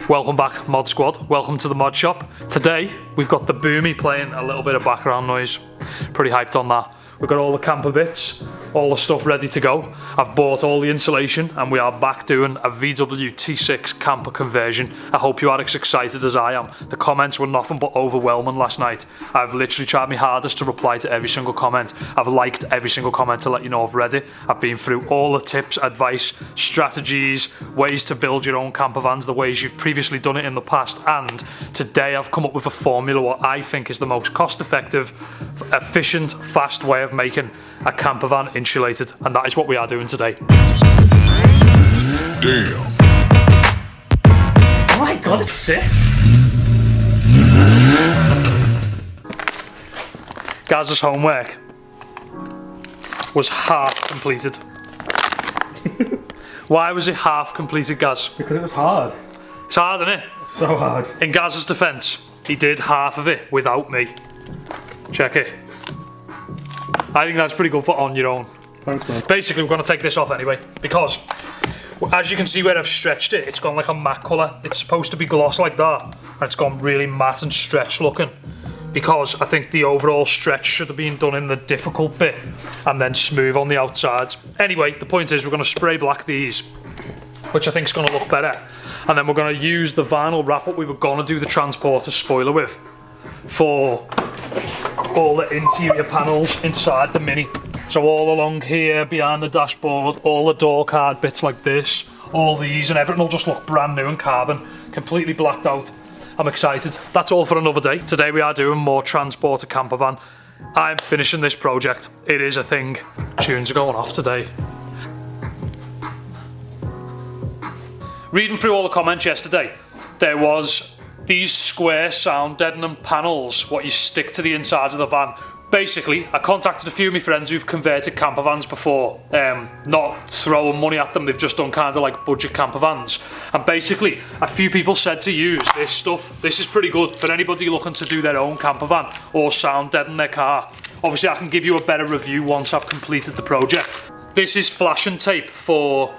Welcome back, Mod Squad. Welcome to the mod shop. Today, we've got the Boomy playing a little bit of background noise. Pretty hyped on that. We've got all the camper bits, all the stuff ready to go. I've bought all the insulation and we are back doing a VW T6 camper conversion. I hope you are as excited as I am. The comments were nothing but overwhelming last night. I've literally tried my hardest to reply to every single comment. I've liked every single comment to let you know I've read it. I've been through all the tips, advice, strategies, ways to build your own camper vans, the ways you've previously done it in the past, and today I've come up with a formula what I think is the most cost-effective, efficient, fast way of making a camper van insulated, and that is what we are doing today. Damn. Oh my god, it's sick. Gaz's homework was half completed. Why was it half completed, Gaz? Because it was hard. It's hard, isn't it? So hard. In Gaz's defence, he did half of it without me. Check it. I think that's pretty good for on your own. Thanks, man. Basically, we're going to take this off anyway, because as you can see where I've stretched it, it's gone like a matte colour. It's supposed to be gloss like that, and it's gone really matte and stretched looking, because I think the overall stretch should have been done in the difficult bit and then smooth on the outsides. Anyway, the point is we're going to spray black these, which I think is going to look better, and then we're going to use the vinyl wrap up we were going to do the transporter spoiler with for all the interior panels inside the Mini. So all along here, behind the dashboard, all the door card bits like this, all these, and everything will just look brand new and carbon, completely blacked out. I'm excited. That's all for another day. Today we are doing more transporter camper van. I'm finishing this project. It is a thing. Tunes are going off today. Reading through all the comments yesterday, there was these square sound deadening panels, what you stick to the inside of the van. Basically, I contacted a few of my friends who've converted camper vans before, not throwing money at them, they've just done kind of like budget camper vans. And basically, a few people said to use this stuff. This is pretty good for anybody looking to do their own camper van or sound deaden their car. Obviously, I can give you a better review once I've completed the project. This is flashing tape for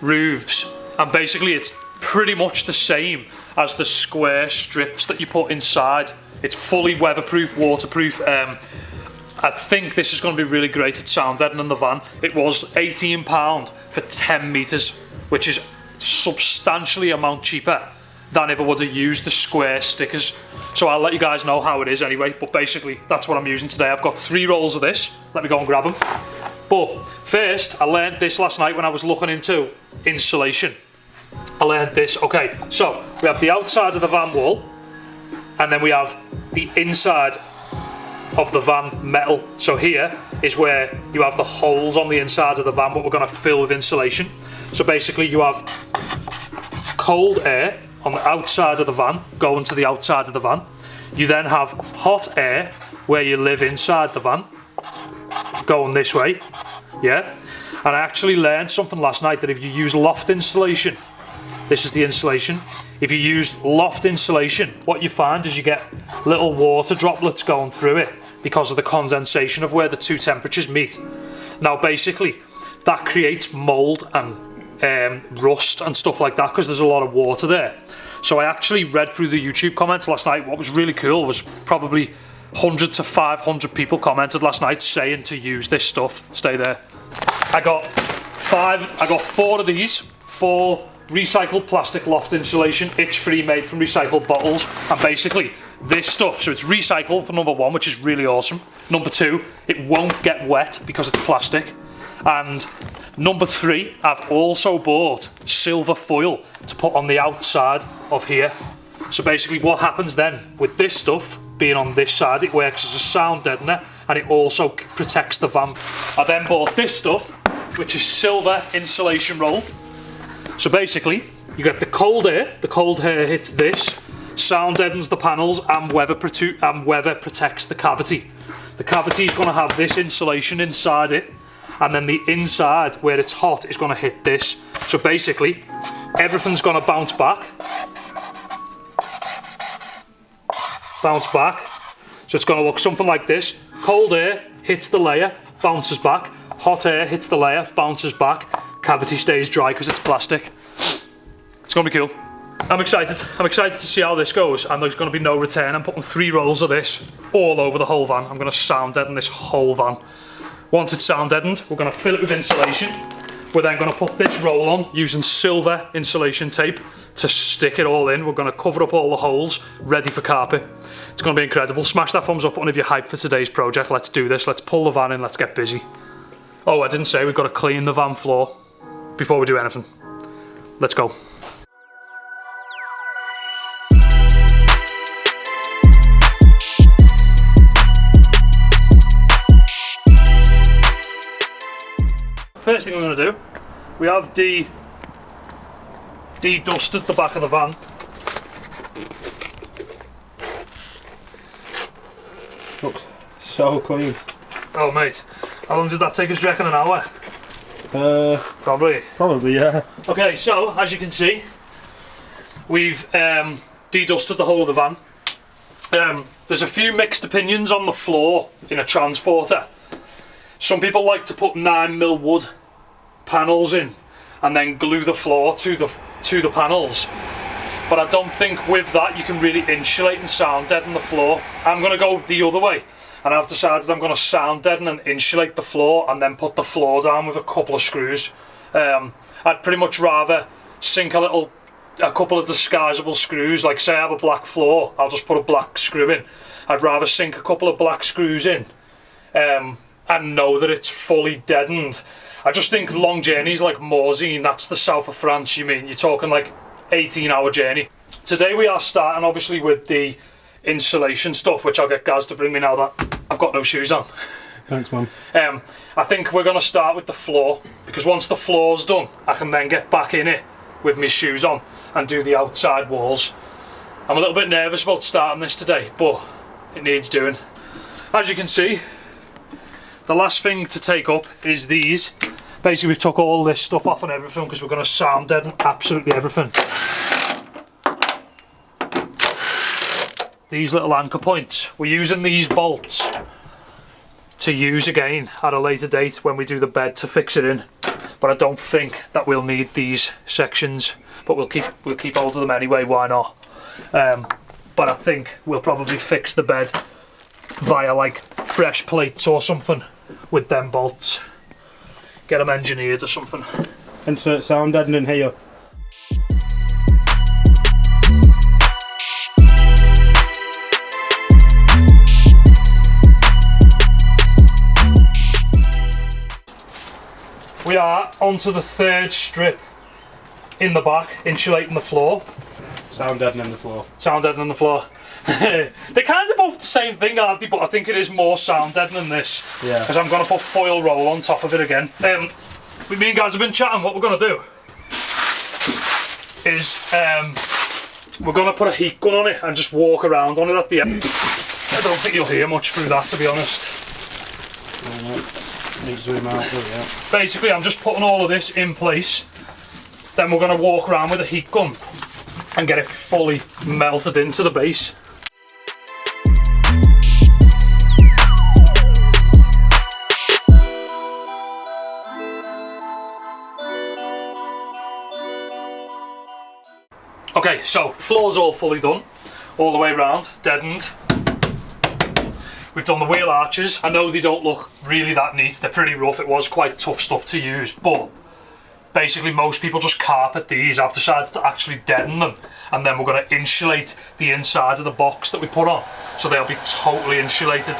roofs, and basically it's pretty much the same as the square strips that you put inside. It's fully weatherproof, waterproof. I think this is going to be really great at sound deadening the van. It was £18 for 10 metres, which is substantially amount cheaper than if I would have used the square stickers. So I'll let you guys know how it is anyway, but basically that's what I'm using today. I've got 3 rolls of this. Let me go and grab them. But first, I learned this last night when I was looking into insulation. I learned this. Okay, so we have the outside of the van wall, and then we have the inside of the van metal. So here is where you have the holes on the inside of the van, what we're going to fill with insulation. So basically you have cold air on the outside of the van going to the outside of the van. You then have hot air where you live inside the van going this way. Yeah, and I actually learned something last night, that if you use loft insulation, this is the insulation. If you use loft insulation, what you find is you get little water droplets going through it because of the condensation of where the two temperatures meet. Now basically, that creates mould and rust and stuff like that because there's a lot of water there. So I actually read through the YouTube comments last night. What was really cool was probably 100 to 500 people commented last night saying to use this stuff. Stay there. I got 4 of these, 4 recycled plastic loft insulation, itch-free, made from recycled bottles. And basically this stuff, so it's recycled for number 1, which is really awesome. Number 2, it won't get wet because it's plastic. And number 3, I've also bought silver foil to put on the outside of here. So basically what happens then with this stuff being on this side, it works as a sound deadener and it also protects the van. I then bought this stuff, which is silver insulation roll. So basically, you get the cold air hits this, sound deadens the panels, and weather protects the cavity. The cavity is going to have this insulation inside it, and then the inside, where it's hot, is going to hit this. So basically, everything's going to bounce back. So it's going to look something like this. Cold air hits the layer, bounces back. Hot air hits the layer, bounces back. Cavity stays dry because it's plastic. It's going to be cool. I'm excited to see how this goes, and there's going to be no return. I'm putting 3 rolls of this all over the whole van. I'm going to sound deaden this whole van. Once it's sound deadened, we're going to fill it with insulation. We're then going to put this roll on using silver insulation tape to stick it all in. We're going to cover up all the holes, ready for carpet. It's going to be incredible. Smash that thumbs up button if you're hyped for today's project. Let's do this. Let's pull the van in. Let's get busy. Oh, I didn't say we've got to clean the van floor before we do anything. Let's go. First thing we're going to do, we have de-dusted the back of the van. Looks so clean. Oh mate, how long did that take us, do you reckon, an hour? Probably, yeah. Okay, so as you can see, we've de-dusted the whole of the van. There's a few mixed opinions on the floor in a transporter. Some people like to put 9mm wood panels in and then glue the floor to the panels. But I don't think with that you can really insulate and sound deaden the floor. I'm going to go the other way, and I've decided I'm going to sound deaden and insulate the floor and then put the floor down with a couple of screws. I'd pretty much rather sink a couple of disguisable screws, like say I have a black floor, I'll just put a black screw in. I'd rather sink a couple of black screws in and know that it's fully deadened. I just think long journeys like Morzine, that's the south of France, you're talking like 18-hour journey. Today we are starting obviously with the insulation stuff, which I'll get Gaz to bring me now that I've got no shoes on. Thanks, Mum. I think we're going to start with the floor, because once the floor's done, I can then get back in it with my shoes on and do the outside walls. I'm a little bit nervous about starting this today, but it needs doing. As you can see, the last thing to take up is these. Basically we've took all this stuff off and everything because we're going to sound deaden absolutely everything. These little anchor points, we're using these bolts to use again at a later date when we do the bed to fix it in. But I don't think that we'll need these sections, but we'll keep hold of them anyway, why not? But I think we'll probably fix the bed via like fresh plates or something with them bolts. Get them engineered or something. Insert sound deadening here. We are onto the 3rd strip in the back, insulating the floor. Sound deadening the floor. Sound deadening the floor. They're kind of both the same thing, aren't they? But I think it is more sound deadening this. Yeah. Because I'm going to put foil roll on top of it again. Me and guys have been chatting. What we're going to do is we're going to put a heat gun on it and just walk around on it at the end. I don't think you'll hear much through that, to be honest. Need to zoom out, yeah. Basically, I'm just putting all of this in place. Then we're going to walk around with a heat gun and get it fully melted into the base. Okay, so floor's all fully done, all the way around, deadened. We've done the wheel arches. I know they don't look really that neat, they're pretty rough, it was quite tough stuff to use, but basically most people just carpet these. I've decided to actually deaden them, and then we're going to insulate the inside of the box that we put on, so they'll be totally insulated.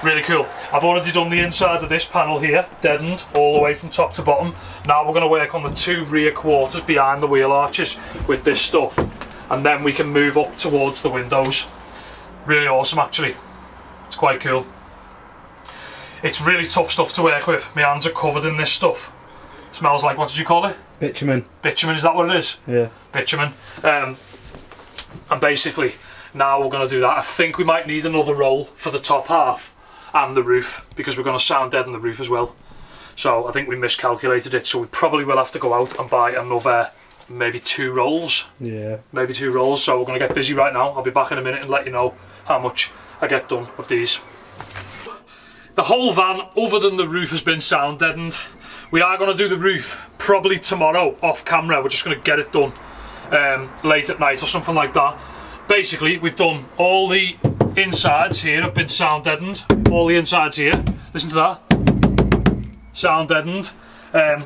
Really cool. I've already done the inside of this panel here, deadened all the way from top to bottom. Now we're going to work on the 2 rear quarters behind the wheel arches with this stuff, and then we can move up towards the windows. Really awesome actually. It's quite cool. It's really tough stuff to work with. My hands are covered in this stuff. Smells like, what did you call it? Bitumen. Bitumen, is that what it is? Yeah. Bitumen. And basically, now we're going to do that. I think we might need another roll for the top half and the roof, because we're going to sound deaden the roof as well. So I think we miscalculated it, so we probably will have to go out and buy another, maybe 2 rolls. Yeah. Maybe 2 rolls, so we're going to get busy right now. I'll be back in a minute and let you know how much I get done of these. The whole van, other than the roof, has been sound deadened. We are going to do the roof probably tomorrow off camera. We're just going to get it done. late at night or something like that. Basically, we've done all the insides here have been sound deadened. All the insides here, listen to that, sound deadened.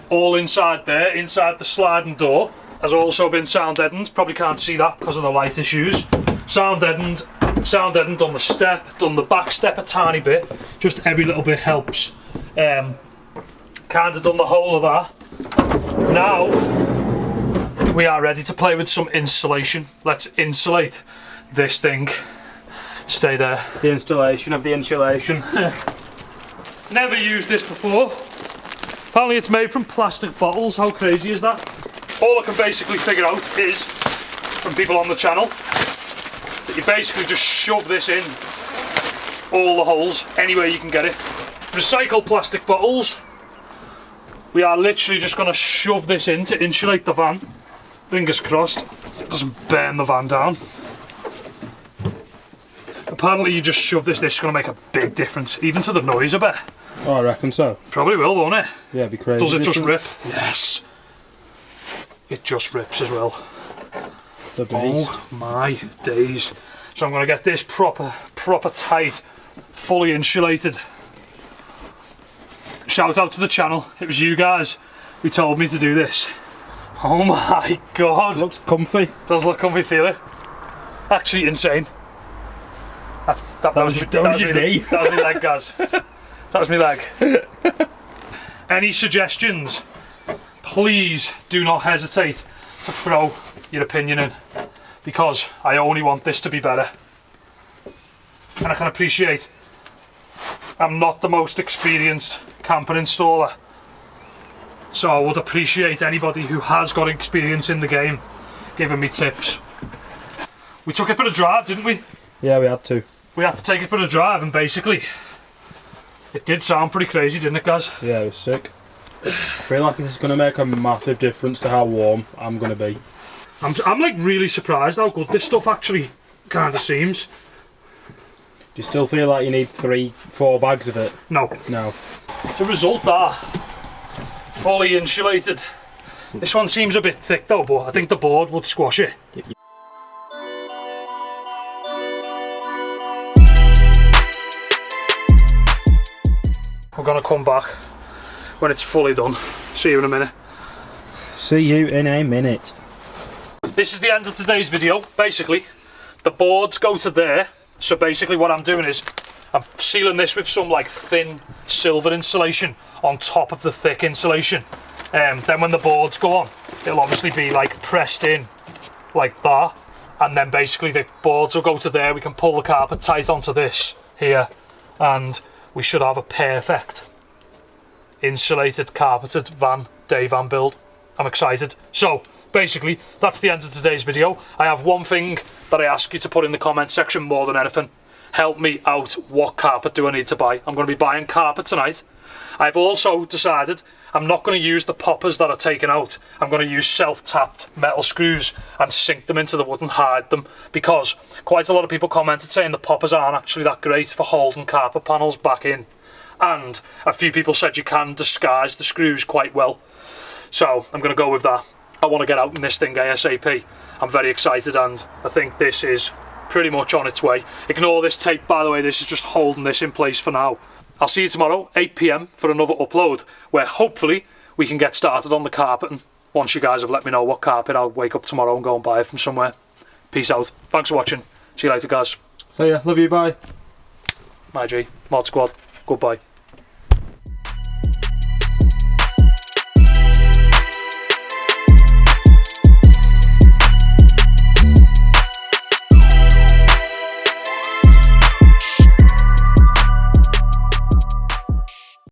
All inside there, inside the sliding door, has also been sound deadened. Probably can't see that because of the light issues. Sound deadened, done the step, done the back step a tiny bit. Just every little bit helps. Kind of done the whole of that. Now we are ready to play with some insulation. Let's insulate this thing. Stay there. The installation of the insulation. Never used this before. Apparently it's made from plastic bottles. How crazy is that? All I can basically figure out is, from people on the channel, that you basically just shove this in all the holes, anywhere you can get it. Recycle plastic bottles. We are literally just going to shove this in to insulate the van. Fingers crossed it doesn't burn the van down. Apparently you just shove this is going to make a big difference, even to the noise, I bet. Oh, I reckon so. Probably will, won't it? Yeah, it'd be crazy. Does it just rip? Yes. It just rips as well. The beast. Oh my days. So I'm going to get this proper tight, fully insulated. Shout out to the channel. It was you guys who told me to do this. Oh my god. It looks comfy. Does look comfy, feel it? Actually insane. That was your knee. That was my leg, guys. That was my leg. Any suggestions? Please do not hesitate to throw your opinion in, because I only want this to be better. And I can appreciate I'm not the most experienced camper installer, so I would appreciate anybody who has got experience in the game giving me tips. We took it for a drive, didn't we? Yeah, we had to. We had to take it for a drive, and basically it did sound pretty crazy, didn't it, guys? Yeah, it was sick. I feel like this is going to make a massive difference to how warm I'm going to be. I'm like really surprised how good this stuff actually kind of seems. Do you still feel like you need 3-4 bags of it? No. No. It's a result there. Fully insulated. This one seems a bit thick though, but I think the board would squash it. We're gonna come back when it's fully done. See you in a minute. See you in a minute. This is the end of today's video. Basically, the boards go to there. So basically what I'm doing is I'm sealing this with some like thin silver insulation on top of the thick insulation. Then when the boards go on, it'll obviously be like pressed in like that. And then basically the boards will go to there. We can pull the carpet tight onto this here, and we should have a perfect insulated, carpeted day van build. I'm excited. So basically that's the end of today's video. I have one thing that I ask you to put in the comment section more than anything. Help me out. What carpet do I need to buy? I'm going to be buying carpet tonight. I've also decided I'm not going to use the poppers that are taken out. I'm going to use self-tapped metal screws and sink them into the wood and hide them, because quite a lot of people commented saying the poppers aren't actually that great for holding carpet panels back in. And a few people said you can disguise the screws quite well. So I'm going to go with that. I want to get out in this thing ASAP. I'm very excited, and I think this is pretty much on its way. Ignore this tape, by the way. This is just holding this in place for now. I'll see you tomorrow, 8 PM, for another upload, where hopefully we can get started on the carpeting. Once you guys have let me know what carpet, I'll wake up tomorrow and go and buy it from somewhere. Peace out. Thanks for watching. See you later, guys. See ya. Love you. Bye. My G. Mod Squad. Goodbye.